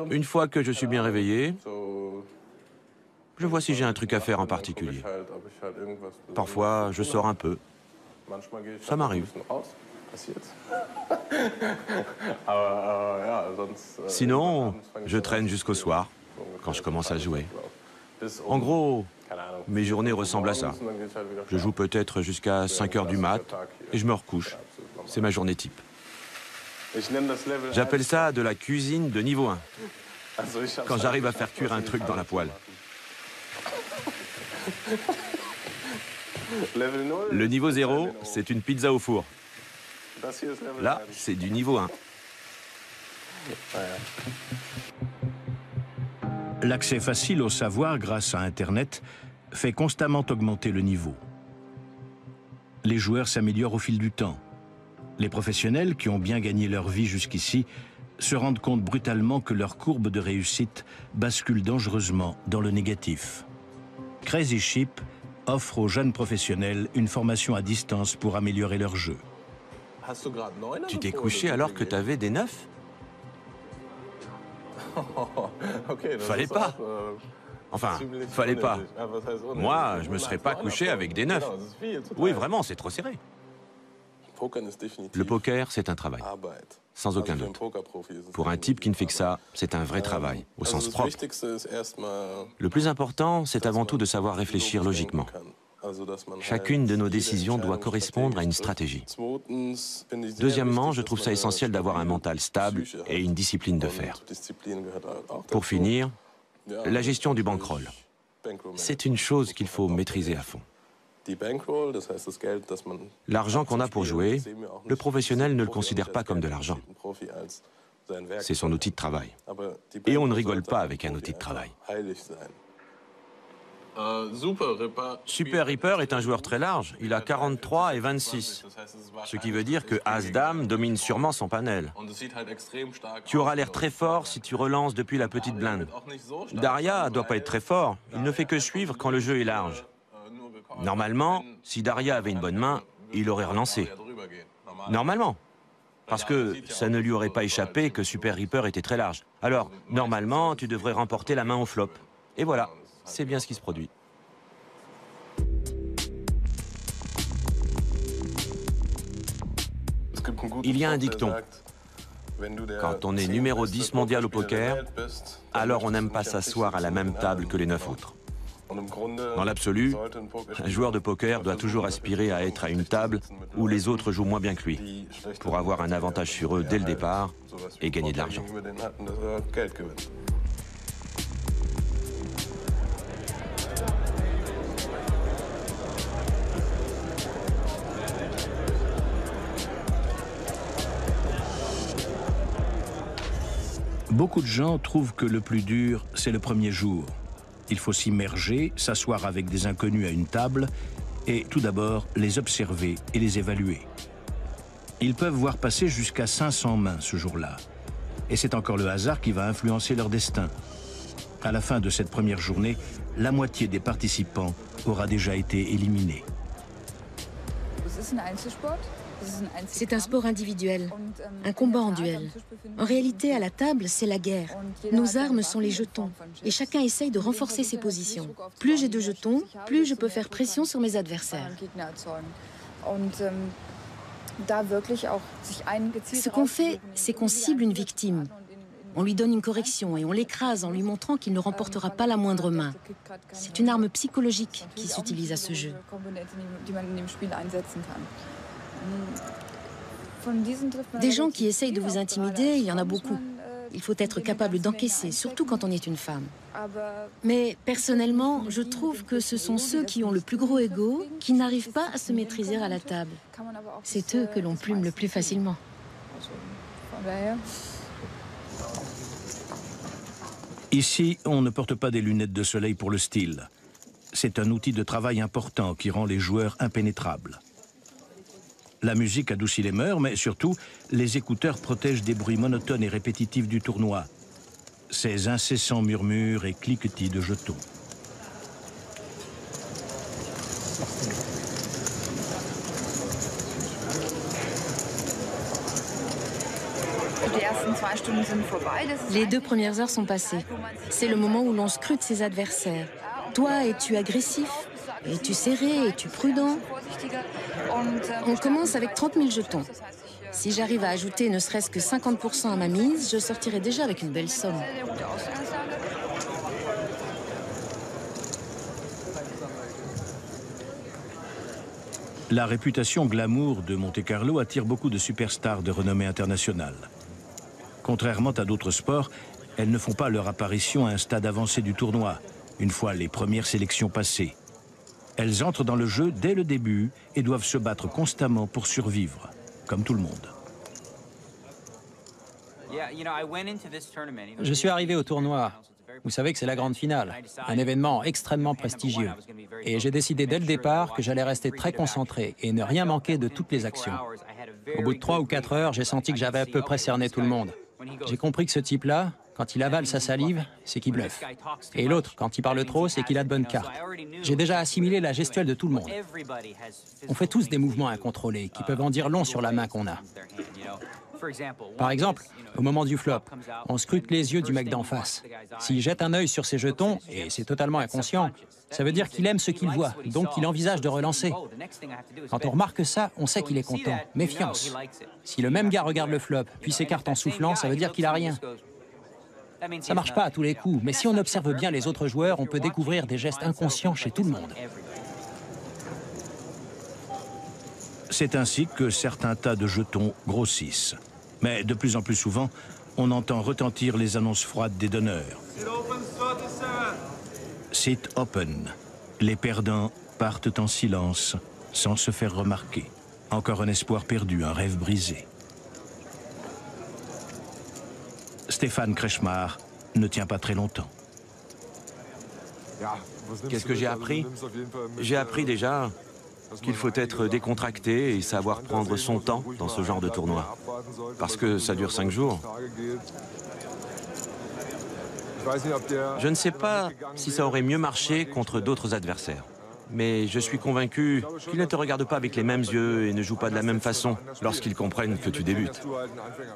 Une fois que je suis bien réveillé, je vois si j'ai un truc à faire en particulier. Parfois, je sors un peu. Ça m'arrive. Sinon, je traîne jusqu'au soir, quand je commence à jouer. En gros, mes journées ressemblent à ça. Je joue peut-être jusqu'à 5 heures du mat et je me recouche. C'est ma journée type. J'appelle ça de la cuisine de niveau 1. Quand j'arrive à faire cuire un truc dans la poêle. Le niveau 0, c'est une pizza au four. Là, c'est du niveau 1. L'accès facile au savoir grâce à Internet fait constamment augmenter le niveau. Les joueurs s'améliorent au fil du temps. Les professionnels qui ont bien gagné leur vie jusqu'ici se rendent compte brutalement que leur courbe de réussite bascule dangereusement dans le négatif. Crazy Chip offre aux jeunes professionnels une formation à distance pour améliorer leur jeu. Tu t'es couché alors que tu avais des 9 ? Fallait pas. Enfin, fallait pas. Moi, je me serais pas couché avec des 9. Oui, vraiment, c'est trop serré. Le poker, c'est un travail. Sans aucun doute. Pour un type qui ne fait que ça, c'est un vrai travail, au sens propre. Le plus important, c'est avant tout de savoir réfléchir logiquement. Chacune de nos décisions doit correspondre à une stratégie. Deuxièmement, je trouve ça essentiel d'avoir un mental stable et une discipline de fer. Pour finir, la gestion du bankroll. C'est une chose qu'il faut maîtriser à fond. L'argent qu'on a pour jouer, le professionnel ne le considère pas comme de l'argent. C'est son outil de travail. Et on ne rigole pas avec un outil de travail. Super Ripper est un joueur très large. Il a 43 et 26. Ce qui veut dire que As-Dame domine sûrement son panel. Tu auras l'air très fort si tu relances depuis la petite blinde. Daria doit pas être très fort. Il ne fait que suivre quand le jeu est large. Normalement, si Daria avait une bonne main, il aurait relancé. Normalement. Parce que ça ne lui aurait pas échappé que Super Ripper était très large. Alors, normalement, tu devrais remporter la main au flop. Et voilà, c'est bien ce qui se produit. Il y a un dicton. Quand on est numéro 10 mondial au poker, alors on n'aime pas s'asseoir à la même table que les 9 autres. Dans l'absolu, un joueur de poker doit toujours aspirer à être à une table où les autres jouent moins bien que lui, pour avoir un avantage sur eux dès le départ et gagner de l'argent. Beaucoup de gens trouvent que le plus dur, c'est le premier jour. Il faut s'immerger, s'asseoir avec des inconnus à une table et tout d'abord les observer et les évaluer. Ils peuvent voir passer jusqu'à 500 mains ce jour-là. Et c'est encore le hasard qui va influencer leur destin. À la fin de cette première journée, la moitié des participants aura déjà été éliminée. C'est un sport individuel, un combat en duel. En réalité, à la table, c'est la guerre. Nos armes sont les jetons, et chacun essaye de renforcer ses positions. Plus j'ai de jetons, plus je peux faire pression sur mes adversaires. Ce qu'on fait, c'est qu'on cible une victime. On lui donne une correction et on l'écrase en lui montrant qu'il ne remportera pas la moindre main. C'est une arme psychologique qui s'utilise à ce jeu. Des gens qui essayent de vous intimider, il y en a beaucoup. Il faut être capable d'encaisser, surtout quand on est une femme. Mais personnellement, je trouve que ce sont ceux qui ont le plus gros ego, qui n'arrivent pas à se maîtriser à la table. C'est eux que l'on plume le plus facilement. Ici, on ne porte pas des lunettes de soleil pour le style. C'est un outil de travail important qui rend les joueurs impénétrables. La musique adoucit les mœurs, mais surtout, les écouteurs protègent des bruits monotones et répétitifs du tournoi. Ces incessants murmures et cliquetis de jetons. Les 2 premières heures sont passées. C'est le moment où l'on scrute ses adversaires. Toi, es-tu agressif? Es-tu serré? Es-tu prudent? On commence avec 30 000 jetons. Si j'arrive à ajouter ne serait-ce que 50% à ma mise, je sortirai déjà avec une belle somme. La réputation glamour de Monte-Carlo attire beaucoup de superstars de renommée internationale. Contrairement à d'autres sports, elles ne font pas leur apparition à un stade avancé du tournoi, une fois les premières sélections passées. Elles entrent dans le jeu dès le début et doivent se battre constamment pour survivre, comme tout le monde. Je suis arrivé au tournoi. Vous savez que c'est la grande finale, un événement extrêmement prestigieux. Et j'ai décidé dès le départ que j'allais rester très concentré et ne rien manquer de toutes les actions. Au bout de 3 ou 4 heures, j'ai senti que j'avais à peu près cerné tout le monde. J'ai compris que ce type-là, quand il avale sa salive, c'est qu'il bluffe. Et l'autre, quand il parle trop, c'est qu'il a de bonnes cartes. J'ai déjà assimilé la gestuelle de tout le monde. On fait tous des mouvements incontrôlés qui peuvent en dire long sur la main qu'on a. Par exemple, au moment du flop, on scrute les yeux du mec d'en face. S'il jette un œil sur ses jetons, et c'est totalement inconscient, ça veut dire qu'il aime ce qu'il voit, donc il envisage de relancer. Quand on remarque ça, on sait qu'il est content. Méfiance. Si le même gars regarde le flop, puis s'écarte en soufflant, ça veut dire qu'il a rien. Ça marche pas à tous les coups, mais si on observe bien les autres joueurs, on peut découvrir des gestes inconscients chez tout le monde. C'est ainsi que certains tas de jetons grossissent. Mais de plus en plus souvent, on entend retentir les annonces froides des donneurs. Sit open. Les perdants partent en silence, sans se faire remarquer. Encore un espoir perdu, un rêve brisé. Stéphane Kretschmar ne tient pas très longtemps. Qu'est-ce que j'ai appris? J'ai appris déjà qu'il faut être décontracté et savoir prendre son temps dans ce genre de tournoi. Parce que ça dure 5 jours. Je ne sais pas si ça aurait mieux marché contre d'autres adversaires. Mais je suis convaincu qu'ils ne te regardent pas avec les mêmes yeux et ne jouent pas de la même façon lorsqu'ils comprennent que tu débutes.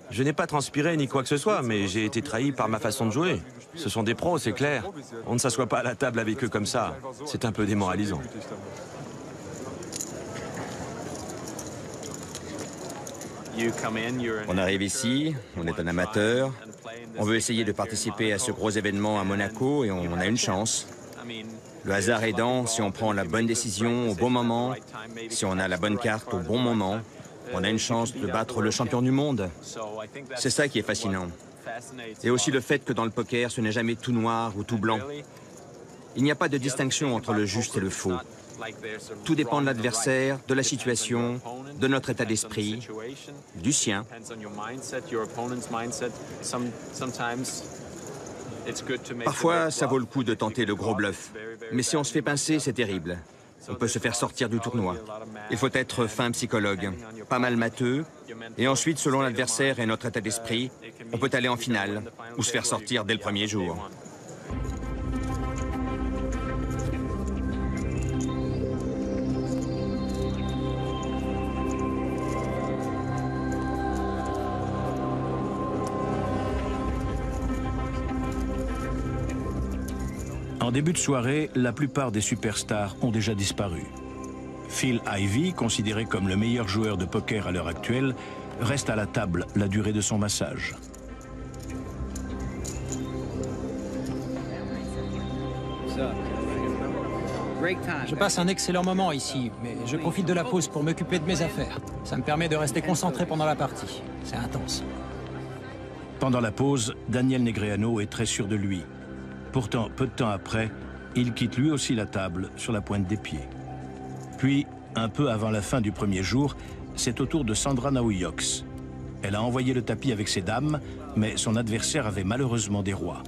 Je n'ai pas transpiré ni quoi que ce soit, mais j'ai été trahi par ma façon de jouer. Ce sont des pros, c'est clair. On ne s'assoit pas à la table avec eux comme ça. C'est un peu démoralisant. On arrive ici, on est un amateur, on veut essayer de participer à ce gros événement à Monaco et on a une chance. Le hasard aidant, si on prend la bonne décision au bon moment, si on a la bonne carte au bon moment, on a une chance de battre le champion du monde. C'est ça qui est fascinant. Et aussi le fait que dans le poker, ce n'est jamais tout noir ou tout blanc. Il n'y a pas de distinction entre le juste et le faux. Tout dépend de l'adversaire, de la situation, de notre état d'esprit, du sien. Parfois, ça vaut le coup de tenter le gros bluff. Mais si on se fait pincer, c'est terrible. On peut se faire sortir du tournoi. Il faut être fin psychologue, pas mal matheux, et ensuite, selon l'adversaire et notre état d'esprit, on peut aller en finale ou se faire sortir dès le premier jour. En début de soirée, la plupart des superstars ont déjà disparu. Phil Ivey, considéré comme le meilleur joueur de poker à l'heure actuelle, reste à la table la durée de son massage. Je passe un excellent moment ici, mais je profite de la pause pour m'occuper de mes affaires. Ça me permet de rester concentré pendant la partie. C'est intense. Pendant la pause, Daniel Negreanu est très sûr de lui. Pourtant, peu de temps après, il quitte lui aussi la table sur la pointe des pieds. Puis, un peu avant la fin du premier jour, c'est au tour de Sandra Naujoks. Elle a envoyé le tapis avec ses dames, mais son adversaire avait malheureusement des rois.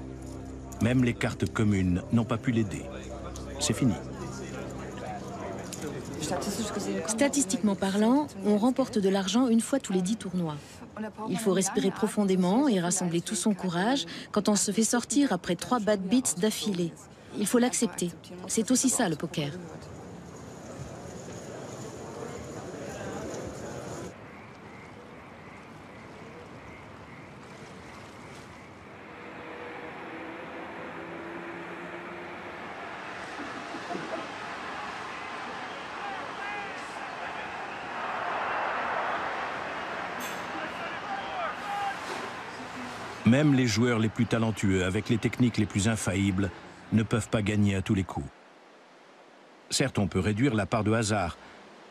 Même les cartes communes n'ont pas pu l'aider. C'est fini. Statistiquement parlant, on remporte de l'argent une fois tous les 10 tournois. Il faut respirer profondément et rassembler tout son courage quand on se fait sortir après 3 bad beats d'affilée. Il faut l'accepter. C'est aussi ça le poker. Même les joueurs les plus talentueux, avec les techniques les plus infaillibles, ne peuvent pas gagner à tous les coups. Certes, on peut réduire la part de hasard,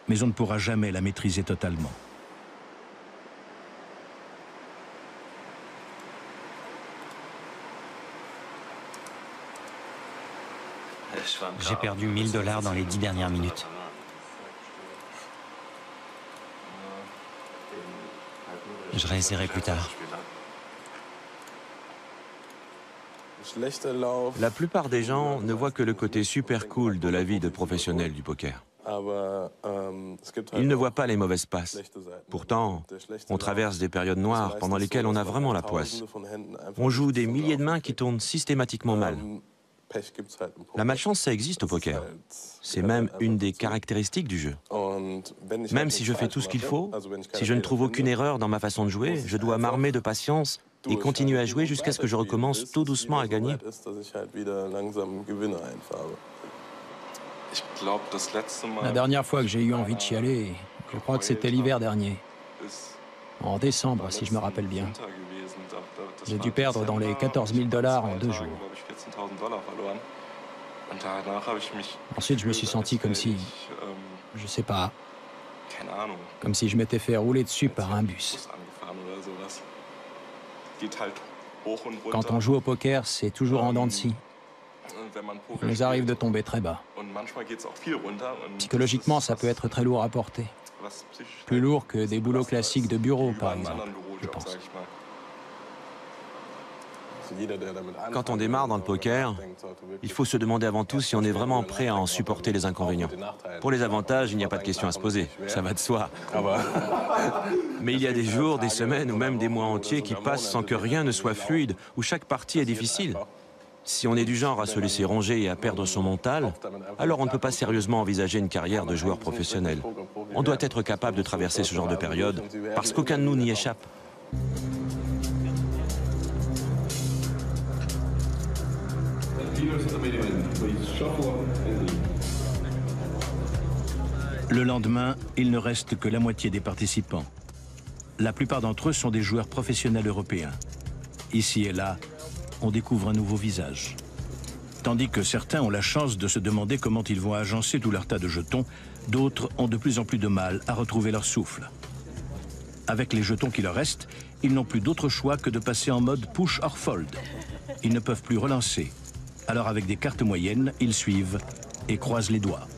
mais on ne pourra jamais la maîtriser totalement. J'ai perdu 1 000 $ dans les 10 dernières minutes. Je réessayerai plus tard. La plupart des gens ne voient que le côté super cool de la vie de professionnel du poker. Ils ne voient pas les mauvaises passes. Pourtant, on traverse des périodes noires pendant lesquelles on a vraiment la poisse. On joue des milliers de mains qui tournent systématiquement mal. La malchance, ça existe au poker. C'est même une des caractéristiques du jeu. Même si je fais tout ce qu'il faut, si je ne trouve aucune erreur dans ma façon de jouer, je dois m'armer de patience et continuer à jouer jusqu'à ce que je recommence tout doucement à gagner. La dernière fois que j'ai eu envie de chialer, je crois que c'était l'hiver dernier. En décembre, si je me rappelle bien. J'ai dû perdre dans les 14 000 $ en 2 jours. Ensuite, je me suis senti comme si, je sais pas, comme si je m'étais fait rouler dessus par un bus. Quand on joue au poker, c'est toujours en dents de scie. Il nous arrive de tomber très bas. Psychologiquement, ça peut être très lourd à porter. Plus lourd que des boulots classiques de bureau, par exemple, je pense. Quand on démarre dans le poker, il faut se demander avant tout si on est vraiment prêt à en supporter les inconvénients. Pour les avantages, il n'y a pas de question à se poser, ça va de soi. Mais il y a des jours, des semaines ou même des mois entiers qui passent sans que rien ne soit fluide, où chaque partie est difficile. Si on est du genre à se laisser ronger et à perdre son mental, alors on ne peut pas sérieusement envisager une carrière de joueur professionnel. On doit être capable de traverser ce genre de période, parce qu'aucun de nous n'y échappe. Le lendemain, il ne reste que la moitié des participants. La plupart d'entre eux sont des joueurs professionnels européens. Ici et là, on découvre un nouveau visage. Tandis que certains ont la chance de se demander comment ils vont agencer tout leur tas de jetons, d'autres ont de plus en plus de mal à retrouver leur souffle. Avec les jetons qui leur restent, ils n'ont plus d'autre choix que de passer en mode push or fold. Ils ne peuvent plus relancer. Alors avec des cartes moyennes, ils suivent et croisent les doigts.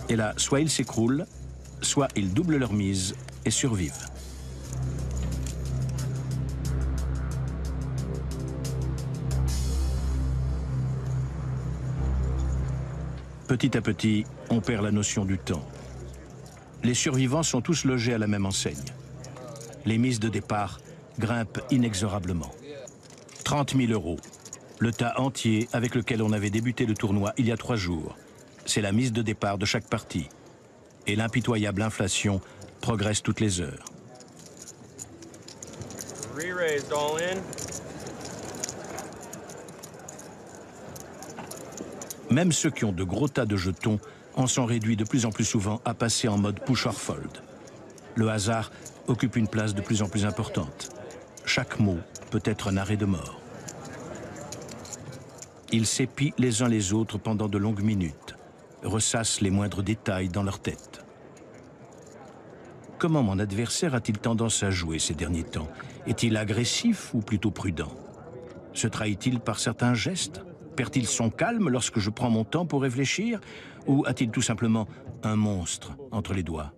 Et là, soit ils s'écroulent, soit ils doublent leur mise et survivent. Petit à petit, on perd la notion du temps. Les survivants sont tous logés à la même enseigne. Les mises de départ grimpent inexorablement. 30 000 €, le tas entier avec lequel on avait débuté le tournoi il y a 3 jours. C'est la mise de départ de chaque partie. Et l'impitoyable inflation progresse toutes les heures. Même ceux qui ont de gros tas de jetons en sont réduits de plus en plus souvent à passer en mode push or fold. Le hasard occupe une place de plus en plus importante. Chaque mot peut être un arrêt de mort. Ils s'épient les uns les autres pendant de longues minutes, ressassent les moindres détails dans leur tête. Comment mon adversaire a-t-il tendance à jouer ces derniers temps? Est-il agressif ou plutôt prudent? Se trahit-il par certains gestes? Perd-il son calme lorsque je prends mon temps pour réfléchir? Ou a-t-il tout simplement un monstre entre les doigts?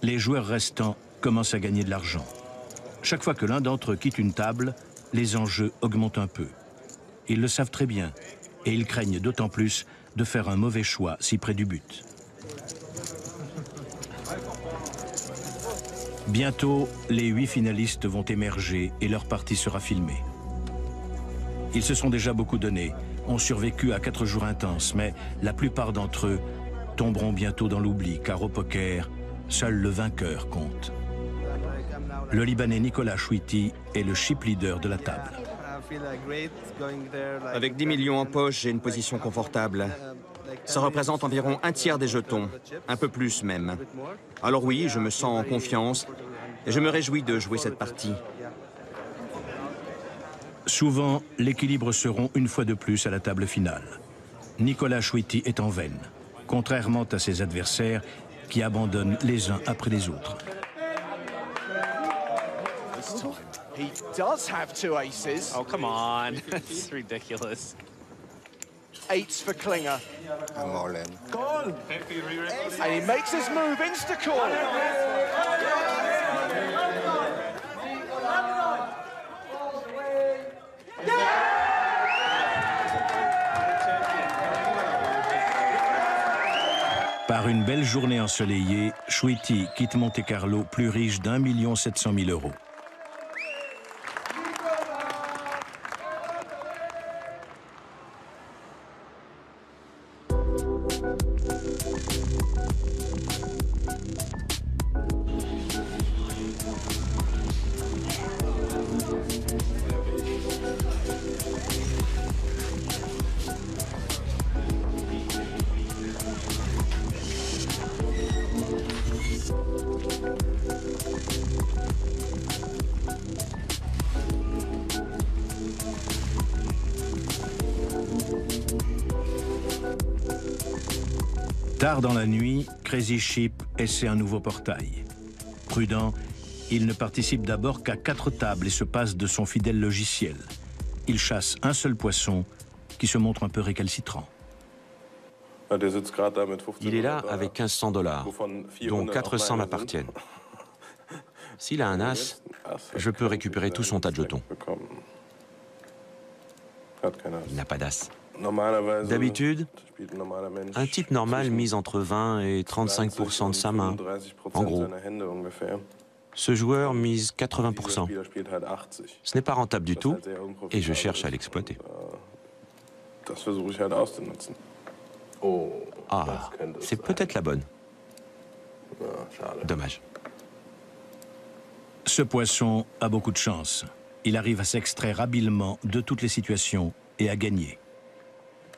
Les joueurs restants commencent à gagner de l'argent. Chaque fois que l'un d'entre eux quitte une table, les enjeux augmentent un peu. Ils le savent très bien et ils craignent d'autant plus de faire un mauvais choix si près du but. Bientôt, les 8 finalistes vont émerger et leur partie sera filmée. Ils se sont déjà beaucoup donnés, ont survécu à 4 jours intenses, mais la plupart d'entre eux tomberont bientôt dans l'oubli, car au poker, seul le vainqueur compte. Le Libanais Nicolas Chouiti est le chip leader de la table. Avec 10 millions en poche, j'ai une position confortable. Ça représente environ un tiers des jetons, un peu plus même. Alors oui, je me sens en confiance et je me réjouis de jouer cette partie. Souvent, l'équilibre seront une fois de plus à la table finale. Nicolas Chouiti est en veine, contrairement à ses adversaires qui abandonnent les uns après les autres. He does have 2 aces. Oh, come on. That's ridiculous. 8s for Klinger. I'm all in. Gone. And he makes his move, insta-call. Par une belle journée ensoleillée, Chouiti quitte Monte-Carlo plus riche d'1 700 000 €. Tard dans la nuit, Crazy Chip essaie un nouveau portail. Prudent, il ne participe d'abord qu'à 4 tables et se passe de son fidèle logiciel. Il chasse un seul poisson qui se montre un peu récalcitrant. Il est là avec 1500 $, dont 400 m'appartiennent. S'il a un as, je peux récupérer tout son tas de jetons. Il n'a pas d'as. D'habitude, un type normal mise entre 20 et 35% de sa main. En gros, ce joueur mise 80%. Ce n'est pas rentable du tout et je cherche à l'exploiter. Ah, c'est peut-être la bonne. Dommage. Ce poisson a beaucoup de chance. Il arrive à s'extraire habilement de toutes les situations et à gagner.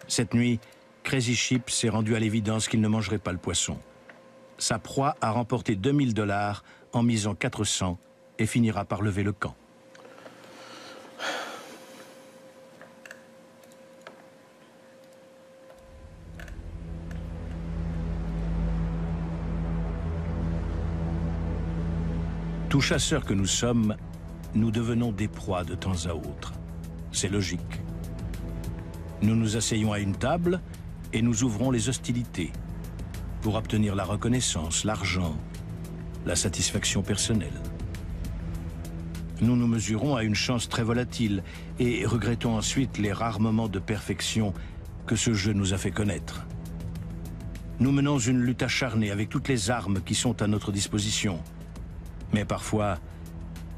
Cette nuit, Crazy Chip s'est rendu à l'évidence qu'il ne mangerait pas le poisson. Sa proie a remporté 2000 $ en misant 400 et finira par lever le camp. Tout chasseurs que nous sommes, nous devenons des proies de temps à autre. C'est logique. Nous nous asseyons à une table et nous ouvrons les hostilités pour obtenir la reconnaissance, l'argent, la satisfaction personnelle. Nous nous mesurons à une chance très volatile et regrettons ensuite les rares moments de perfection que ce jeu nous a fait connaître. Nous menons une lutte acharnée avec toutes les armes qui sont à notre disposition. Mais parfois,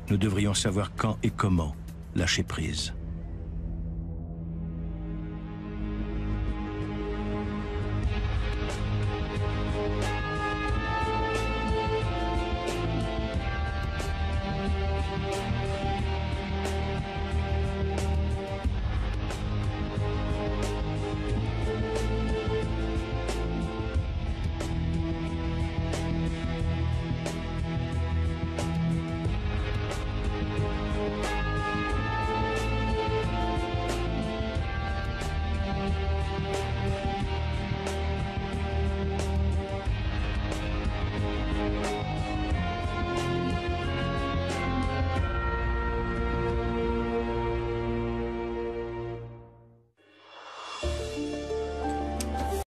nous devrions savoir quand et comment lâcher prise.